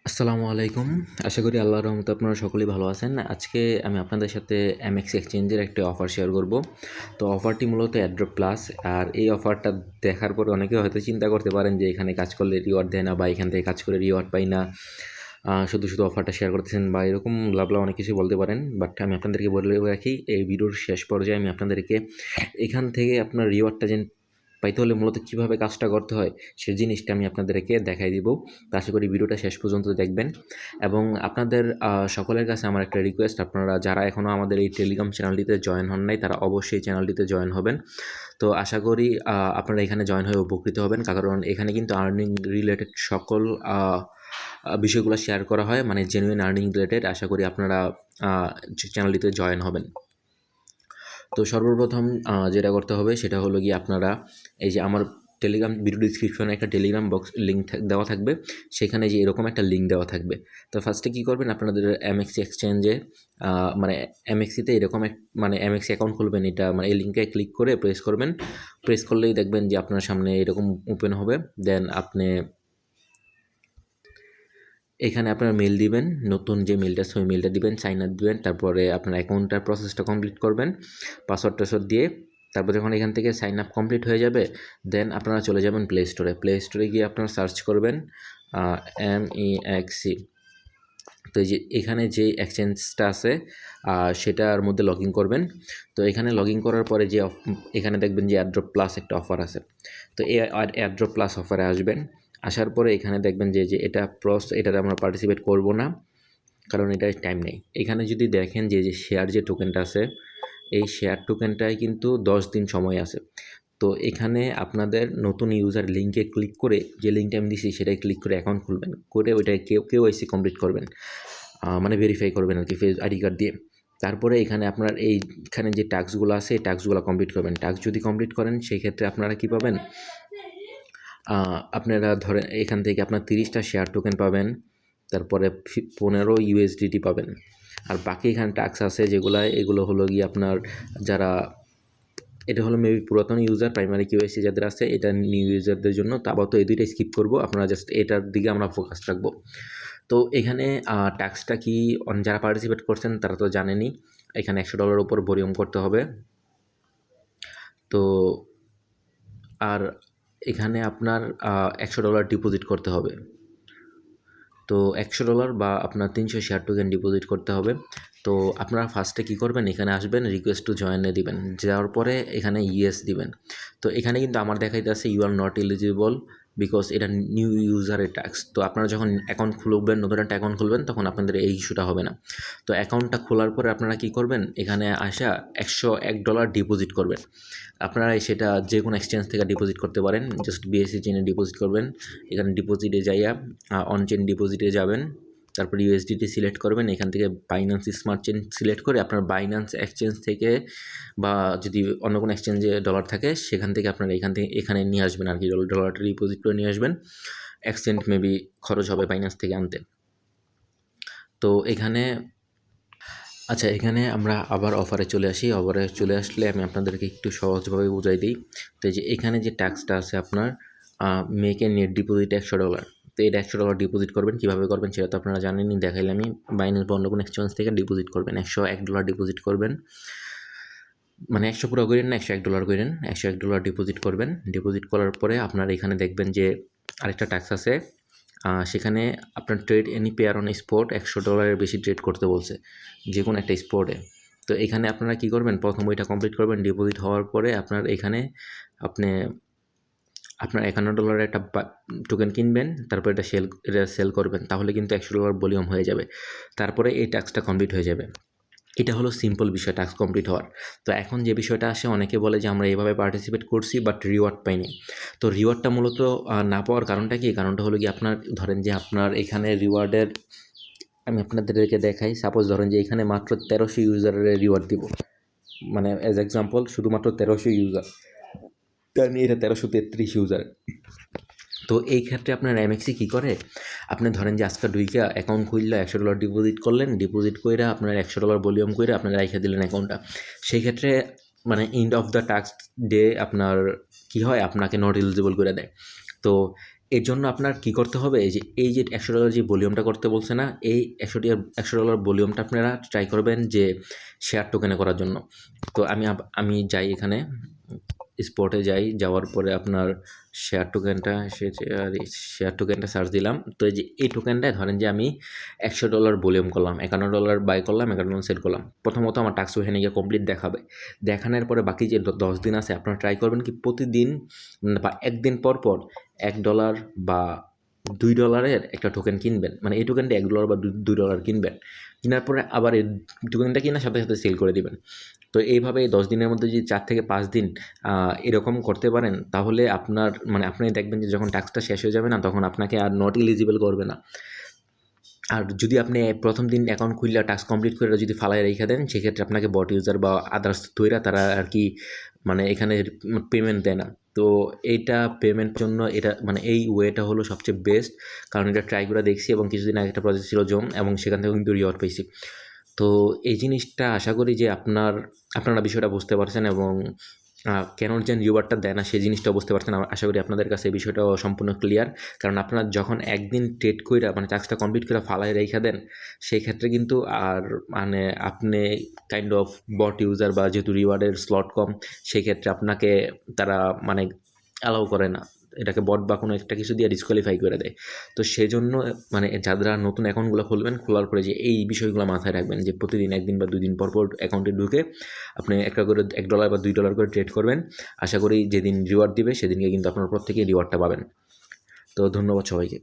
আসসালামু আলাইকুম। আশা করি আল্লাহর রহমতে আপনারা সকলেই ভালো আছেন। আজকে আমি আপনাদের সাথে এমএক্স এক্সচেঞ্জের একটা অফার শেয়ার করব। তো অফারটি মূলত অ্যাড্রপ প্লাস। আর এই অফারটা দেখার পরে অনেকে হয়তো চিন্তা করতে পারেন যে এখানে কাজ করলে রিওয়ার্ড দেয় না বা এখান থেকে কাজ করে রিওয়ার্ড পাই না। শুধু অফারটা শেয়ার করতেছেন বা এরকম ব্লা অনেক কিছু বলতে পারেন। বাট আমি আপনাদেরকে বলে রাখি, এই ভিডিওর শেষ পর্যায়ে আমি আপনাদেরকে এখান থেকে আপনার রিওয়ার্ডটা পাইতে হলে মূলত কীভাবে কাজটা করতে হয় সেই জিনিসটা আমি আপনাদেরকে দেখাই দিব। তো আশা করি ভিডিওটা শেষ পর্যন্ত দেখবেন। এবং আপনাদের সকলের কাছে আমার একটা রিকোয়েস্ট, আপনারা যারা এখনও আমাদের এই টেলিগ্রাম চ্যানেলটিতে জয়েন হন নাই তারা অবশ্যই চ্যানেলটিতে জয়েন হবেন। তো আশা করি আপনারা এখানে জয়েন হয়ে উপকৃত হবেন, কারণ এখানে কিন্তু আর্নিং রিলেটেড সকল বিষয়গুলো শেয়ার করা হয়, মানে জেনুইন আর্নিং রিলেটেড। আশা করি আপনারা চ্যানেলটিতে জয়েন হবেন। তো সর্বপ্রথম যেটা করতে হবে সেটা হলো গিয়ে আপনারা এই যে আমার টেলিগ্রাম ভিডিও ডিসক্রিপশনে একটা টেলিগ্রাম বক্স লিঙ্ক দেওয়া থাকবে, সেখানে যে এরকম একটা লিঙ্ক দেওয়া থাকবে। তো ফার্স্টে কী করবেন, আপনাদের এমএক্সি এক্সচেঞ্জে মানে এমএক্সিতে এরকম মানে এমএক্সি অ্যাকাউন্ট খুলবেন। এটা মানে এই লিঙ্কে ক্লিক করে প্রেস করবেন। প্রেস করলেই দেখবেন যে আপনার সামনে এরকম ওপেন হবে। দেন আপনি এখানে আপনার মেল দিবেন, নতুন যে মেলটা আছে ওই মেলটা দিবেন, সাইন আপ দিবেন, তারপরে আপনার অ্যাকাউন্টটার প্রসেসটা কমপ্লিট করবেন পাসওয়ার্ড দিয়ে। তারপর যখন এখান থেকে সাইন আপ কমপ্লিট হয়ে যাবে, দেন আপনারা চলে যাবেন প্লে স্টোরে গিয়ে আপনারা সার্চ করবেন MEXC। তো এই যে এখানে যে এক্সচেঞ্জটা আছে সেটার মধ্যে লগ ইন করবেন। তো এখানে লগ ইন করার পরে যে এখানে দেখবেন যে অ্যাড্রপ প্লাস একটা অফার আছে। তো এই অ্যাড্রপ প্লাস অফারে আসবেন। আসার পরে এখানে দেখবেন যে এটাতে আমরা পার্টিসিপেট করব না, কারণ এটার টাইম নেই। এখানে যদি দেখেন যে শেয়ার যে টোকেনটা আছে, এই শেয়ার টোকেনটায় কিন্তু 10 দিন সময় আছে। তো এখানে আপনাদের নতুন ইউজার লিঙ্কে ক্লিক করে, যে লিঙ্কটা আমি দিছি সেটাই ক্লিক করে অ্যাকাউন্ট খুলবেন, করে ওইটাই কেওয়াইসি কমপ্লিট করবেন, মানে ভেরিফাই করবেন আর কি, ফেস আইডি কার্ড দিয়ে। তারপরে এখানে আপনার এইখানে যে টাস্কগুলো আছে এই টাস্কগুলো কমপ্লিট করবেন। টাস্ক যদি কমপ্লিট করেন সেই ক্ষেত্রে আপনারা কী পাবেন, আপনারা ধরেন এখান থেকে আপনার 30টা শেয়ার টোকেন পাবেন, তারপরে 15 USDT পাবেন। আর বাকি এখানে টাস্ক আছে এগুলো হলো গিয়ে আপনার যারা, এটা হলো মেবি পুরাতন ইউজার, প্রাইমারি কেওয়াইসি যাদের আছে, এটা নিউ ইউজারদের জন্য। তো আপাতত এই দুইটা স্কিপ করবো, আপনারা জাস্ট এটার দিকে আমরা ফোকাস রাখবো। তো এখানে ট্যাক্সটা কি, যারা পার্টিসিপেট করছেন তারা তো জানেনই, এখানে $100 উপর ভরিউম করতে হবে। তো আর এখানে আপনার $100 ডিপোজিট করতে হবে। তো $100 বা আপনার 300 শেয়ার টোকেন ডিপোজিট করতে হবে। তো আপনারা ফার্স্টে কী করবেন, এখানে আসবেন, রিকোয়েস্ট টু জয়েনে দিবেন, যাওয়ার পরে এখানে ইয়েস দিবেন। তো এখানে কিন্তু আমার দেখাইতে আছে you are not eligible because এটা নিউ ইউজারের ট্যাক্স। তো আপনারা যখন অ্যাকাউন্ট খুলবেন, নতুন একটা অ্যাকাউন্ট খুলবেন, তখন আপনাদের এই ইস্যুটা হবে না। তো অ্যাকাউন্টটা খোলার পরে আপনারা কী করবেন, এখানে আসা $101 ডিপোজিট করবেন। আপনারা সেটা যে কোনো এক্সচেঞ্জ থেকে ডিপোজিট করতে পারেন, জাস্ট বিএসসি চেনে ডিপোজিট করবেন। এখানে ডিপোজিটে যাইয়া অনচেন ডিপোজিটে যাবেন, তারপর ইউএসডিটি সিলেক্ট করবেন। এখান থেকে বাইন্যান্স স্মার্ট চেন সিলেক্ট করে আপনার বাইন্যান্স এক্সচেঞ্জ থেকে, বা যদি অন্য কোনো এক্সচেঞ্জে ডলার থাকে সেখান থেকে আপনারা এখানে নিয়ে আসবেন আর কি, ডলারটা ডিপোজিট করে নিয়ে আসবেন। এক্সচেঞ্জ মেবি খরচ হবে বাইন্যান্স থেকে আনতে। তো এখানে এখানে আমরা আবার অফারে চলে আসি। অফারে চলে আসলে আমি আপনাদেরকে একটু সহজভাবে বুঝাই দিই। তো এই যে এখানে যে ট্যাক্সটা আছে আপনার মেক এ নেট ডিপোজিট $100। তো এটা $100 ডিপোজিট করবেন, কীভাবে করবেন সেটা তো আপনারা জানেনই, দেখাইলে আমি। বাইন্যান্স বা অন্য কোনো এক্সচেঞ্জ থেকে ডিপোজিট করবেন, $101 ডিপোজিট করবেন, মানে 100 পুরো করেন না, $101 করেন, $101 ডিপোজিট করবেন। ডিপোজিট করার পরে আপনারা এখানে দেখবেন যে আরেকটা ট্যাক্স আছে, সেখানে আপনার trade any pair on spot $100 বেশি ট্রেড করতে বলছে, যে কোনো একটা স্পটে। তো এখানে আপনারা কী করবেন, প্রথম ওইটা কমপ্লিট করবেন। ডিপোজিট হওয়ার পরে আপনার এখানে আপনার $51 একটা টোকেন কিনবেন, তারপর এটা সেল করবেন, তাহলে কিন্তু $100 ভলিউম হয়ে যাবে। তারপরে এই টাস্কটা কমপ্লিট হয়ে যাবে। এটা হলো সিম্পল বিষয়, টাস্ক কমপ্লিট হওয়ার। তো এখন যে বিষয়টা আসে, অনেকে বলে যে আমরা এইভাবে পার্টিসিপেট করছি বাট রিওয়ার্ড পাইনি। তো রিওয়ার্ডটা মূলত না পাওয়ার কারণটা কি, কারণটা হলো কি, আপনার ধরেন যে আপনার এখানে রিওয়ার্ডের, আমি আপনাদেরকে দেখাই। সাপোজ ধরেন যে এখানে মাত্র 1300 ইউজারের রিওয়ার্ড দিব, মানে অ্যাজ এক্সাম্পল শুধুমাত্র 1300 ইউজার, তার এটা 1333 ইউজার। তো এই ক্ষেত্রে আপনার এমএক্সি কী করে, আপনি ধরেন যে আজকে ঢুইকা অ্যাকাউন্ট খুললে $100 ডিপোজিট করলেন, ডিপোজিট করে আপনার $100 ভলিউম করে আপনার রেখে দিলেন অ্যাকাউন্টটা। সেই ক্ষেত্রে মানে end of the task day আপনার কী হয়, আপনাকে নট এলিজিবল করে দেয়। তো এর জন্য আপনার কি করতে হবে, এই যে $100 যে ভলিউমটা করতে বলছে না, এই $100 ভলিউমটা আপনারা ট্রাই করবেন যে শেয়ার টোকেনে করার জন্য। তো আমি যাই, এখানে স্পটে যাই, যাওয়ার পরে আপনার শেয়ার টোকেনটা সার্চ দিলাম। তো এই টোকেনটায় ধরেন যে আমি $100 ভলিউম করলাম, $51 বাই করলাম, $51 সেল করলাম। প্রথমত আমার টাস্ক ওখানে গিয়ে কমপ্লিট দেখাবে। দেখানোর পরে বাকি যে 10 দিন আছে আপনারা ট্রাই করবেন কি প্রতিদিন বা একদিন পর পর $1 বা $2 একটা টোকেন কিনবেন। মানে এই টোকেনটা $1 বা $2 কিনবেন। কেনার পরে আবার এই টোকেনটা কেনার সাথে সাথে সেল করে দিবেন। তো এইভাবে 10 দিনের মধ্যে যদি 4 থেকে 5 দিন এরকম করতে পারেন, তাহলে আপনি দেখবেন যে যখন টাস্কটা শেষ হয়ে যাবে না, তখন আপনাকে আর নট এলিজিবল করবে না। আর যদি আপনি প্রথম দিন অ্যাকাউন্ট খুললে টাস্ক কমপ্লিট করে যদি ফালায় রেখে দেন, সেক্ষেত্রে আপনাকে বট ইউজার বা আদার্স তৈরা তারা আর কি এখানে পেমেন্ট দেয় না। তো এইটা পেমেন্ট জন্য এই ওয়েটা হলো সবচেয়ে বেস্ট, কারণ এটা ট্রাই করে দেখছি এবং কিছুদিন আগে একটা প্রজেক্ট ছিল জোম, এবং সেখান থেকে কিন্তু রিওয়ার্ড পেয়েছি। তো এই জিনিসটা আশা করি যে আপনারা বিষয়টা বুঝতে পারছেন, এবং কেন যে রিওয়ার্ডটা দেয় না সেই জিনিসটা বুঝতে পারছেন। আশা করি আপনাদের কাছে এই বিষয়টা সম্পূর্ণ ক্লিয়ার। কারণ আপনারা যখন একদিন ট্রেড কইরা টাস্কটা কমপ্লিট করে ফালায় রেখে দেন, সেই ক্ষেত্রে কিন্তু আর আপনি কাইন্ড অফ বট ইউজার, বা যেহেতু রিওয়ার্ডের স্লট কম, সেই ক্ষেত্রে আপনাকে তারা অ্যালাউ করে না, এটাকে বট বা কোনো একটা কিছু দিয়ে ডিসকোয়ালিফাই করে দেয়। তো সেজন্য যারা নতুন অ্যাকাউন্টগুলো খুলবেন, খোলার পরে যে এই বিষয়গুলো মাথায় রাখবেন যে প্রতিদিন 1 দিন বা 2 দিন পর পর অ্যাকাউন্টে ঢুকে আপনি একটা করে $1 বা $2 করে ট্রেড করবেন। আশা করি যেদিন রিওয়ার্ড দিবে সেদিনকে কিন্তু আপনার প্রত্যেকেই রিওয়ার্ডটা পাবেন। তো ধন্যবাদ সবাইকে।